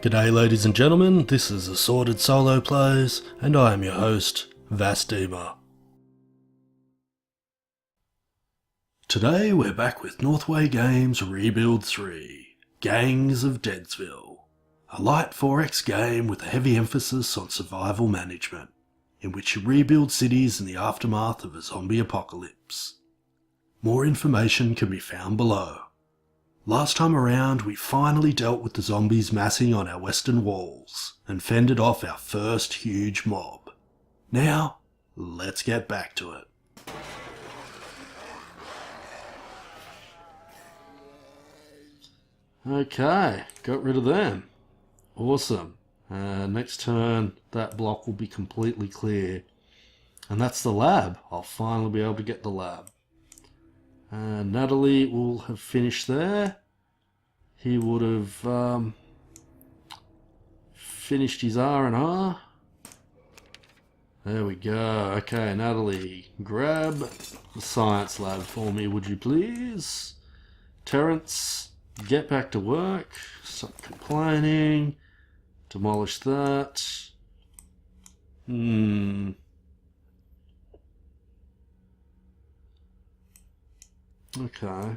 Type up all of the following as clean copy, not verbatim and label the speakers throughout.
Speaker 1: G'day ladies and gentlemen, this is Assorted Solo Plays, and I am your host, Vasdema. Today we're back with Northway Games Rebuild 3, Gangs of Deadsville, a light 4X game with a heavy emphasis on survival management, in which you rebuild cities in the aftermath of a zombie apocalypse. More information can be found below. Last time around, we finally dealt with the zombies massing on our western walls and fended off our first huge mob. Now, let's get back to it. Okay, got rid of them. Awesome. Next turn, that block will be completely clear. And that's the lab. I'll finally be able to get the lab. Natalie will have finished there. He would have finished his R&R. There we go. Okay, Natalie, grab the science lab for me, would you please? Terrence, get back to work. Stop complaining. Demolish that. Okay.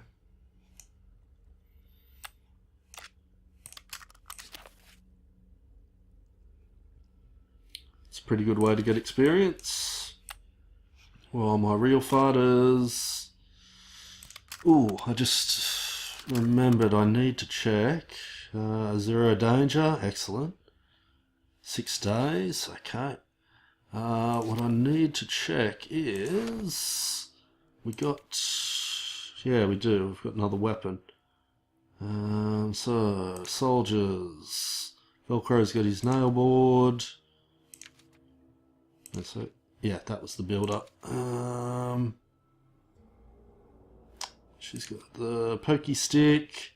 Speaker 1: It's a pretty good way to get experience. Well, my real fighters... Ooh, I just remembered I need to check. 0 danger, excellent. 6 days, okay. What I need to check is... We got... Yeah, we do. We've got another weapon. So, soldiers. Velcro's got his nail board. That's it. Yeah, that was the build-up. She's got the pokey stick.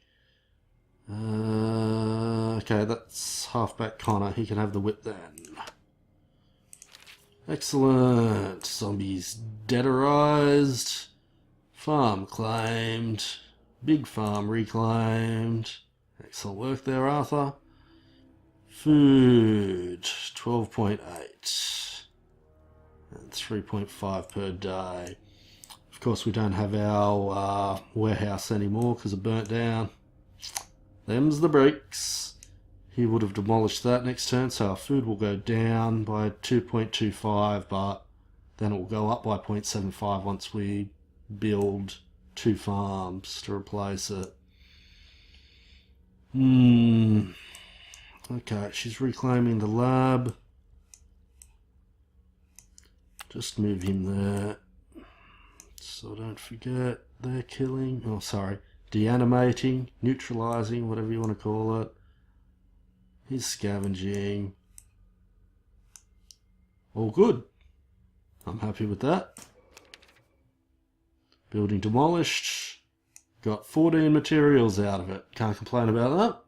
Speaker 1: Okay, that's halfback Connor. He can have the whip then. Excellent. Zombies deaderized. Farm claimed. Big farm reclaimed. Excellent work there, Arthur. Food, 12.8. And 3.5 per day. Of course, we don't have our warehouse anymore because it burnt down. Them's the bricks. He would have demolished that next turn, so our food will go down by 2.25, but then it will go up by 0.75 once we build 2 farms to replace it. Okay, she's reclaiming the lab. Just move him there. So don't forget, they're killing, oh sorry, deanimating, neutralizing, whatever you want to call it. He's scavenging. All good. I'm happy with that. Building demolished. Got 14 materials out of it. Can't complain about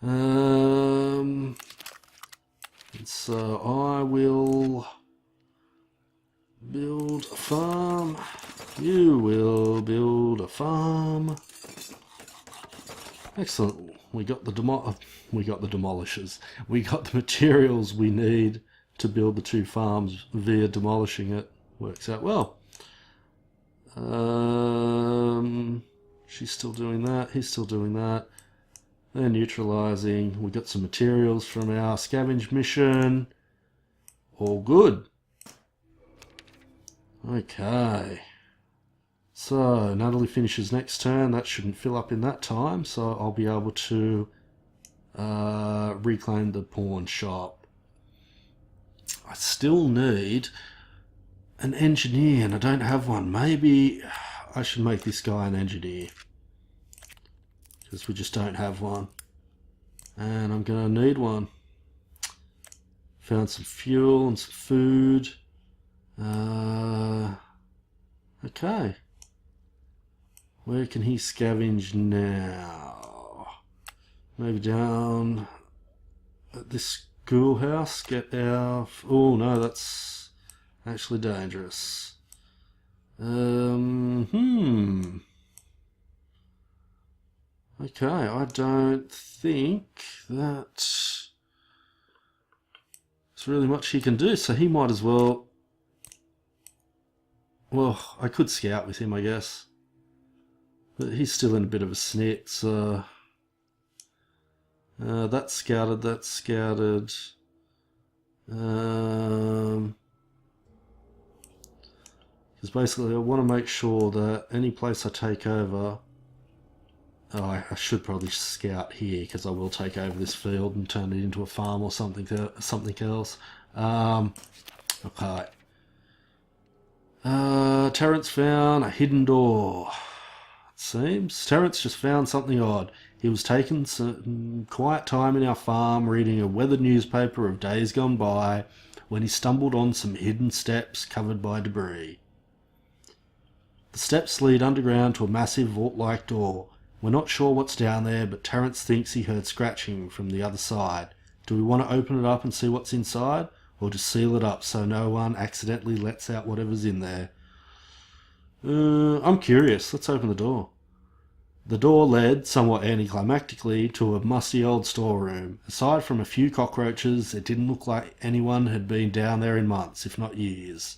Speaker 1: that. So I will build a farm. You will build a farm. Excellent. We got the demolishers. We got the materials we need to build the 2 farms via demolishing it. Works out well. She's still doing that. He's still doing that. They're neutralizing. We got some materials from our scavenge mission. All good. Okay. So, Natalie finishes next turn. That shouldn't fill up in that time, so I'll be able to reclaim the pawn shop. I still need an engineer, and I don't have one. Maybe I should make this guy an engineer, because we just don't have one. And I'm going to need one. Found some fuel and some food. Okay. Where can he scavenge now? Maybe down at this schoolhouse. Get our... Oh no, that's actually dangerous. Okay, I don't think that there's really much he can do, so he might as well... Well, I could scout with him, I guess. But he's still in a bit of a snit, so... that's scouted, that's scouted. Because basically I want to make sure that any place I take over... Oh, I should probably scout here, because I will take over this field and turn it into a farm or something else. Okay. Terrence found a hidden door. It seems Terrence just found something odd. He was taking some quiet time in our farm reading a weathered newspaper of days gone by when he stumbled on some hidden steps covered by debris. The steps lead underground to a massive vault-like door. We're not sure what's down there, but Terrence thinks he heard scratching from the other side. Do we want to open it up and see what's inside, or just seal it up so no one accidentally lets out whatever's in there? I'm curious. Let's open the door. The door led, somewhat anticlimactically, to a musty old storeroom. Aside from a few cockroaches, it didn't look like anyone had been down there in months, if not years.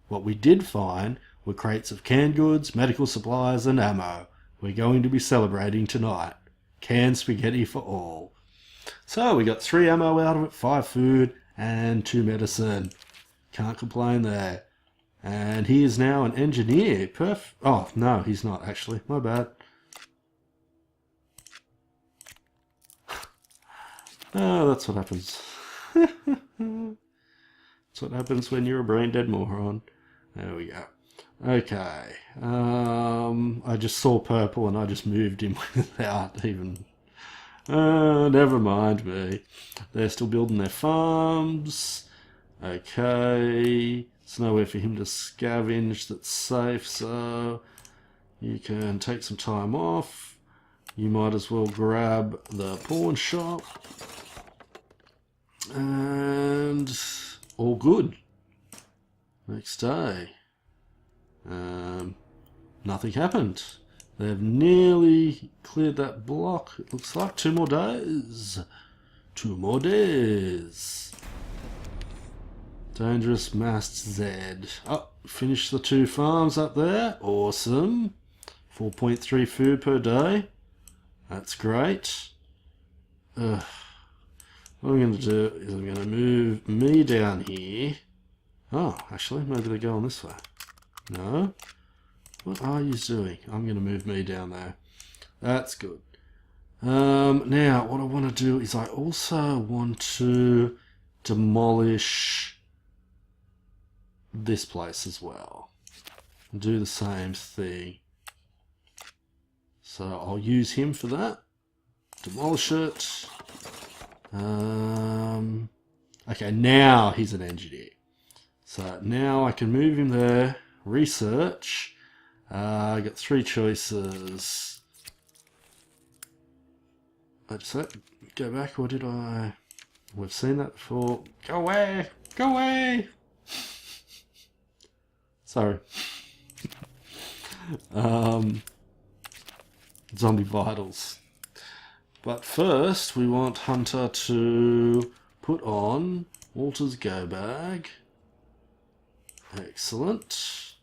Speaker 1: What we did find were crates of canned goods, medical supplies, and ammo. We're going to be celebrating tonight. Canned spaghetti for all. So we got 3 ammo out of it, 5 food, and 2 medicine. Can't complain there. And he is now an engineer. Oh, no, he's not actually. My bad. Oh, that's what happens. That's what happens when you're a brain-dead moron. There we go. Okay. I just saw purple and I just moved him without even... never mind me. They're still building their farms. Okay. There's nowhere for him to scavenge that's safe, so you can take some time off. You might as well grab the pawn shop. And all good. Next day. Nothing happened. They've nearly cleared that block. It looks like 2 more days. 2 more days. Dangerous Mast Z. Oh, finished the 2 farms up there. Awesome. 4.3 food per day. That's great. What I'm going to do is I'm going to move me down here. Oh, actually, maybe they're going this way. No. What are you doing? I'm going to move me down there. That's good. Now, what I want to do is I also want to demolish this place as well. Do the same thing. So I'll use him for that. Demolish it. Okay, now he's an engineer. So now I can move him there. Research. I got 3 choices. Let's go back, or did I? We've seen that before. Go away! Go away! Sorry. Zombie vitals. But first, we want Hunter to put on Walter's go bag. Excellent.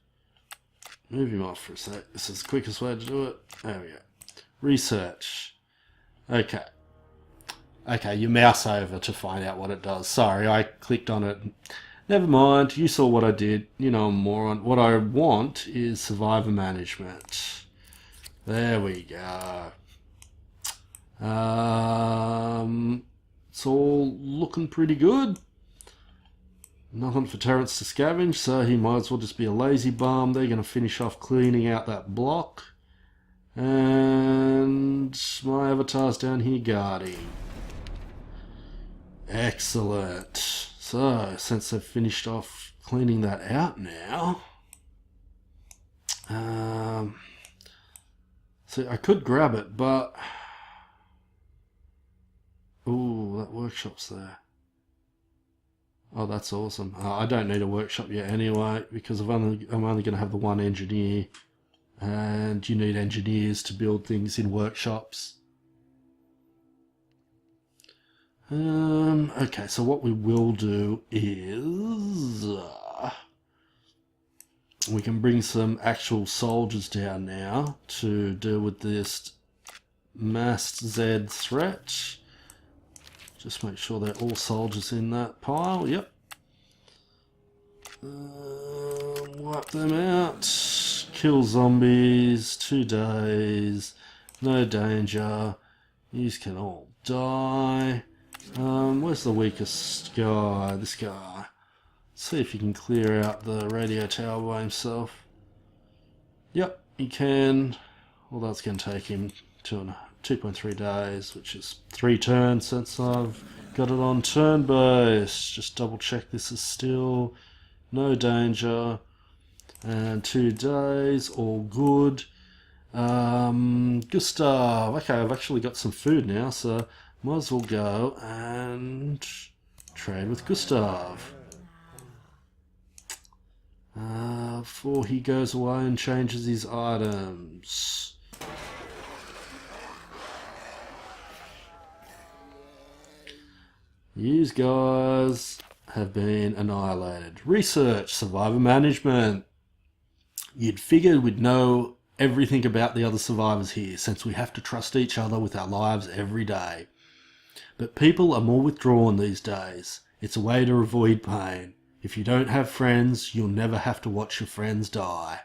Speaker 1: Move him off for a sec. This is the quickest way to do it. There we go. Research. Okay. Okay, you mouse over to find out what it does. Sorry, I clicked on it. Never mind, you saw what I did. You know, I'm a moron. What I want is survivor management. There we go. It's all looking pretty good. Nothing for Terrence to scavenge, so he might as well just be a lazy bum. They're going to finish off cleaning out that block. And my avatar's down here guarding. Excellent. So, since they've finished off cleaning that out now... see, I could grab it, but... Ooh, that workshop's there. Oh, that's awesome. I don't need a workshop yet anyway, because I'm only going to have the 1 engineer. And you need engineers to build things in workshops. Okay, so what we will do is we can bring some actual soldiers down now to deal with this massed Z threat. Just make sure they're all soldiers in that pile. Yep. Wipe them out. Kill zombies. 2 days. No danger. These can all die. Where's the weakest guy? This guy. Let's see if he can clear out the radio tower by himself. Yep, he can. Although it's going to take him 2.3 days, which is 3 turns since I've got it on turn based. Just double check this is still no danger. And 2 days, all good. Gustav. Okay, I've actually got some food now, so might as well go and trade with Gustav. Before he goes away and changes his items. These guys have been annihilated. Research, survivor management. You'd figured we'd know everything about the other survivors here, since we have to trust each other with our lives every day. But people are more withdrawn these days. It's a way to avoid pain. If you don't have friends, you'll never have to watch your friends die.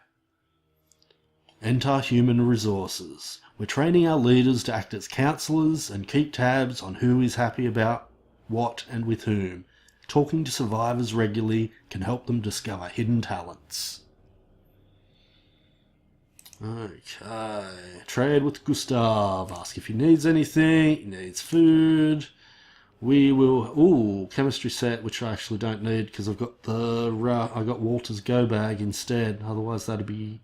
Speaker 1: Enter human resources. We're training our leaders to act as counsellors and keep tabs on who is happy about what and with whom. Talking to survivors regularly can help them discover hidden talents. Okay, trade with Gustav. Ask if he needs anything. He needs food. We will. Ooh, chemistry set, which I actually don't need because I've got I got Walter's go bag instead. Otherwise, that'd be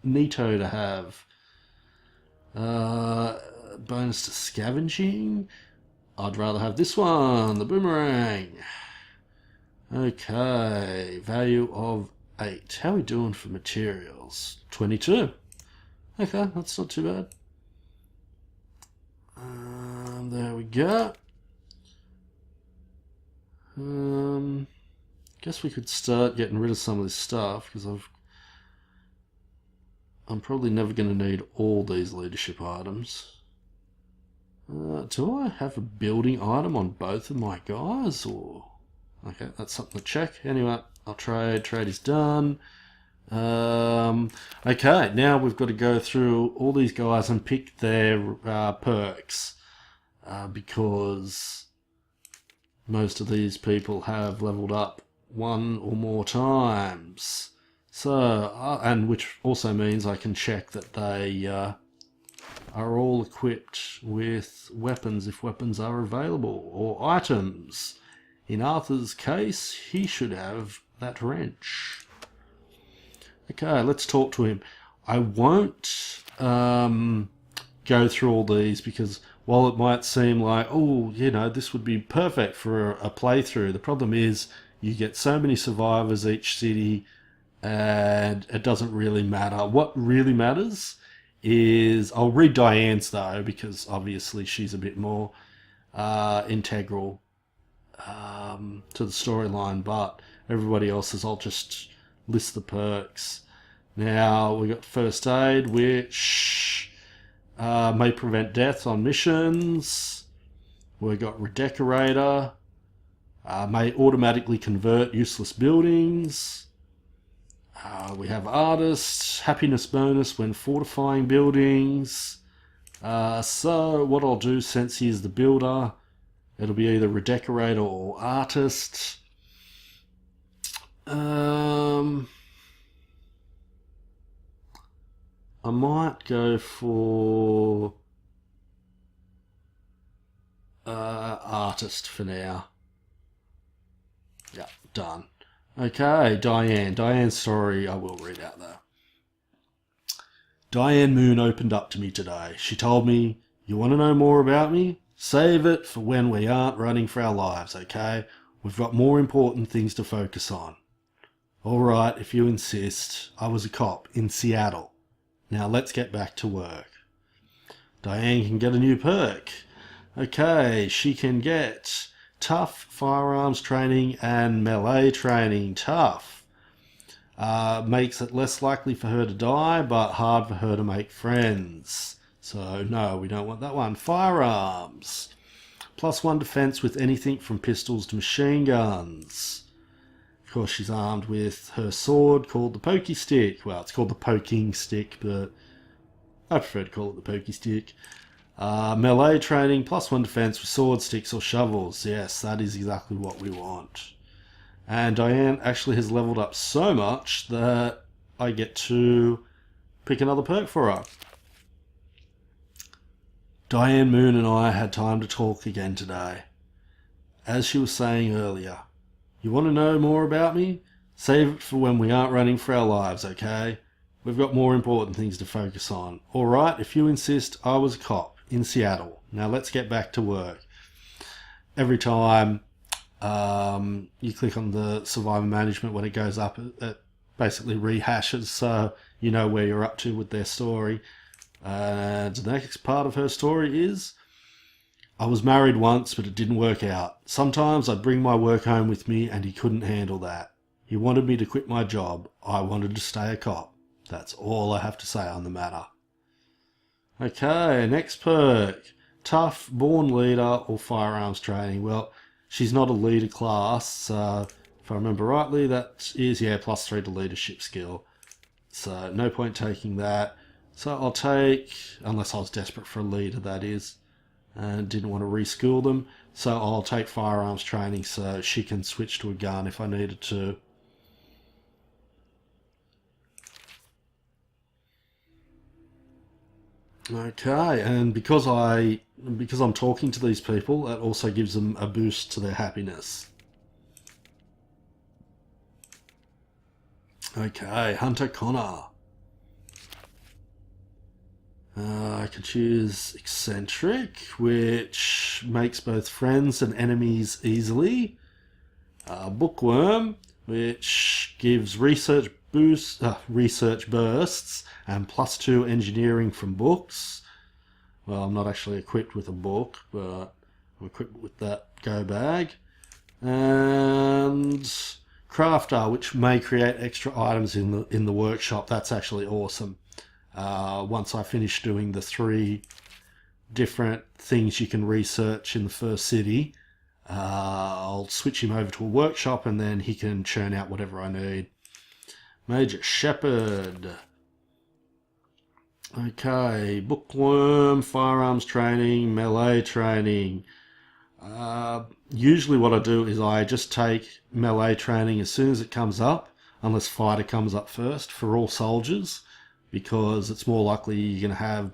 Speaker 1: neato to have. Bonus to scavenging. I'd rather have this one, the boomerang. Okay, value of 8. How are we doing for materials? 22. Okay, that's not too bad. There we go. Guess we could start getting rid of some of this stuff because I'm probably never going to need all these leadership items. Do I have a building item on both of my guys? Or okay, that's something to check. Anyway, I'll trade. Trade is done. Okay, now we've got to go through all these guys and pick their perks because most of these people have leveled up 1 or more times. So, and which also means I can check that they are all equipped with weapons if weapons are available, or items. In Arthur's case, he should have that wrench. Okay, let's talk to him. I won't go through all these because while it might seem like, oh, you know, this would be perfect for a playthrough, the problem is you get so many survivors each city and it doesn't really matter. What really matters is, I'll read Diane's though, because obviously she's a bit more integral to the storyline, but everybody else's I'll just list the perks. Now we got first aid, which may prevent death on missions. We got redecorator, may automatically convert useless buildings. We have artist, happiness bonus when fortifying buildings. So what I'll do, since he's the builder, it'll be either redecorator or artist. I might go for artist for now. Yeah, done. Okay, Diane. Diane's story I will read out though. Diane Moon opened up to me today. She told me, "You want to know more about me? Save it for when we aren't running for our lives, okay? We've got more important things to focus on." All right, if you insist. I was a cop in Seattle. Now let's get back to work. Diane can get a new perk. Okay, she can get tough firearms training and melee training. Tough makes it less likely for her to die, but hard for her to make friends. So no, we don't want that one. Firearms. +1 defense with anything from pistols to machine guns. Of course, she's armed with her sword called the pokey stick. Well, it's called the poking stick, but I prefer to call it the pokey stick. Melee training, +1 defense with sword, sticks, or shovels. Yes, that is exactly what we want. And Diane actually has leveled up so much that I get to pick another perk for her. Diane Moon and I had time to talk again today. As she was saying earlier, you want to know more about me? Save it for when we aren't running for our lives, okay? We've got more important things to focus on. Alright, if you insist, I was a cop in Seattle. Now let's get back to work. Every time you click on the survivor management, when it goes up, it basically rehashes so you know where you're up to with their story. And the next part of her story is, I was married once, but it didn't work out. Sometimes I'd bring my work home with me and he couldn't handle that. He wanted me to quit my job. I wanted to stay a cop. That's all I have to say on the matter. Okay, next perk. Tough, born leader, or firearms training. Well, she's not a leader class, so if I remember rightly, that is, +3 to leadership skill. So no point taking that. So I'll take, unless I was desperate for a leader, that is, and didn't want to reschool them, so I'll take firearms training so she can switch to a gun if I needed to. Okay, and because I'm talking to these people, that also gives them a boost to their happiness. Okay, Hunter Connor. I can choose Eccentric, which makes both friends and enemies easily. Bookworm, which gives research bursts and +2 engineering from books. Well, I'm not actually equipped with a book, but I'm equipped with that go bag. And Crafter, which may create extra items in the workshop. That's actually awesome. Once I finish doing the 3 different things you can research in the first city, I'll switch him over to a workshop and then he can churn out whatever I need. Major Shepherd. Okay, Bookworm, firearms training, melee training. Usually what I do is I just take melee training as soon as it comes up, unless fighter comes up first, for all soldiers, because it's more likely you're going to have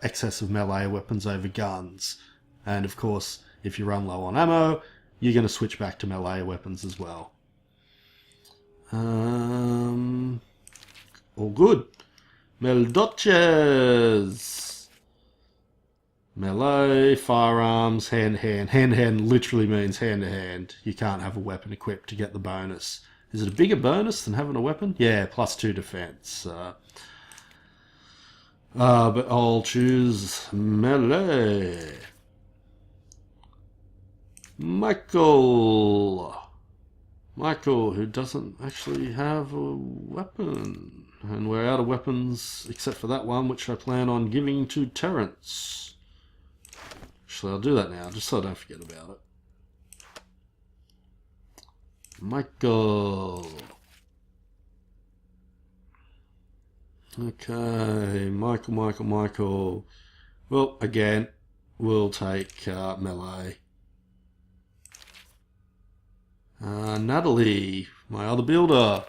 Speaker 1: excess of melee weapons over guns. And of course, if you run low on ammo, you're going to switch back to melee weapons as well. All good. Meldoches. Melee, firearms, hand-to-hand. Hand-to-hand literally means hand-to-hand. You can't have a weapon equipped to get the bonus. Is it a bigger bonus than having a weapon? Yeah, +2 defense. But I'll choose melee. Michael, who doesn't actually have a weapon. And we're out of weapons, except for that one, which I plan on giving to Terrence. Actually, I'll do that now, just so I don't forget about it. Michael. Okay, Michael. Well, again, we'll take melee. Natalie, my other builder.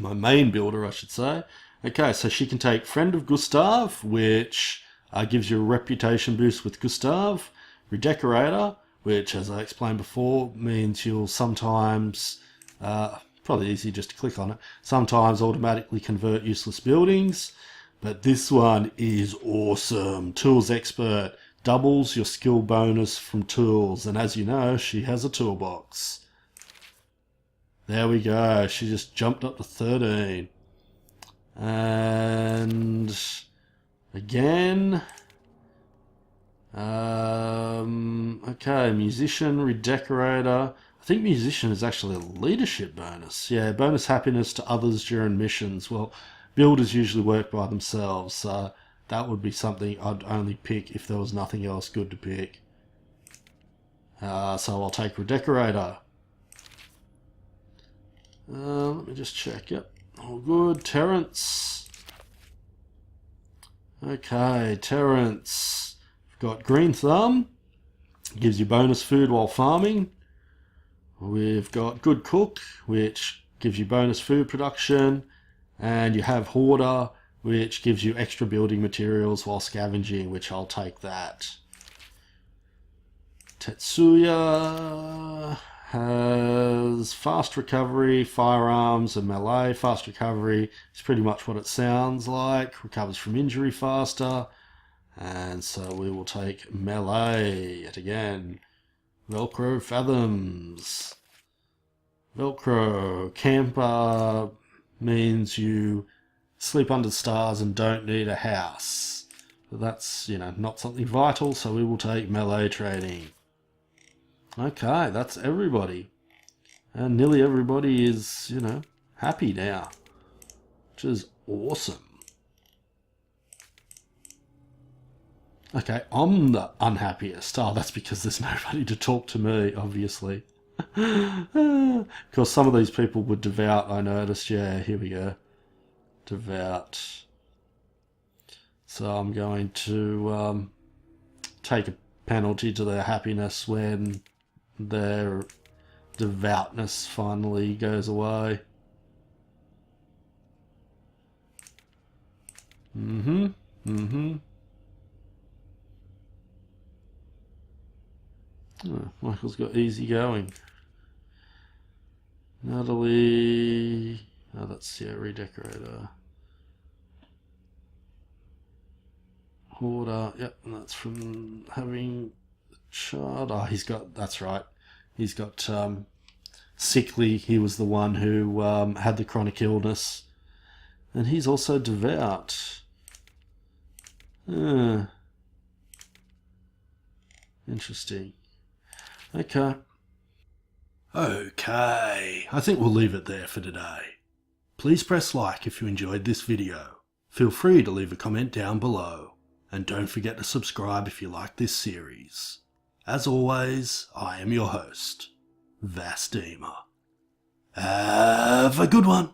Speaker 1: My main builder, I should say. Okay, so she can take Friend of Gustav, which gives you a reputation boost with Gustav. Redecorator, which, as I explained before, means you'll sometimes, probably easy just to click on it, sometimes automatically convert useless buildings. But this one is awesome. Tools Expert doubles your skill bonus from tools. And as you know, she has a toolbox. There we go. She just jumped up to 13. And again, Okay, musician, redecorator. I think musician is actually a leadership bonus. Yeah, bonus happiness to others during missions. Well, builders usually work by themselves, so that would be something I'd only pick if there was nothing else good to pick. So I'll take redecorator. Let me just check. Yep, all good. Terrence. Okay, Terrence. We've got green thumb. Gives you bonus food while farming. We've got good cook, which gives you bonus food production. And you have hoarder, which gives you extra building materials while scavenging, which I'll take that. Tetsuya has fast recovery, firearms, and melee. Fast recovery is pretty much what it sounds like. Recovers from injury faster. And so we will take melee yet again. Velcro fathoms. Velcro camper means you sleep under stars and don't need a house. But that's, not something vital, so we will take melee training. Okay, that's everybody. And nearly everybody is, happy now. Which is awesome. Okay, I'm the unhappiest. Oh, that's because there's nobody to talk to me, obviously. Of course, some of these people were devout, I noticed. Yeah, here we go. Devout. So I'm going to take a penalty to their happiness when their devoutness finally goes away. Oh, Michael's got easy going. Natalie. Oh, that's, redecorator. Hoarder. Yep, and that's from having a child. Oh, that's right. He's got sickly. He was the one who had the chronic illness. And he's also devout. Interesting. Okay. Okay, I think we'll leave it there for today. Please press like if you enjoyed this video. Feel free to leave a comment down below. And don't forget to subscribe if you like this series. As always, I am your host, Vasdema. Have a good one.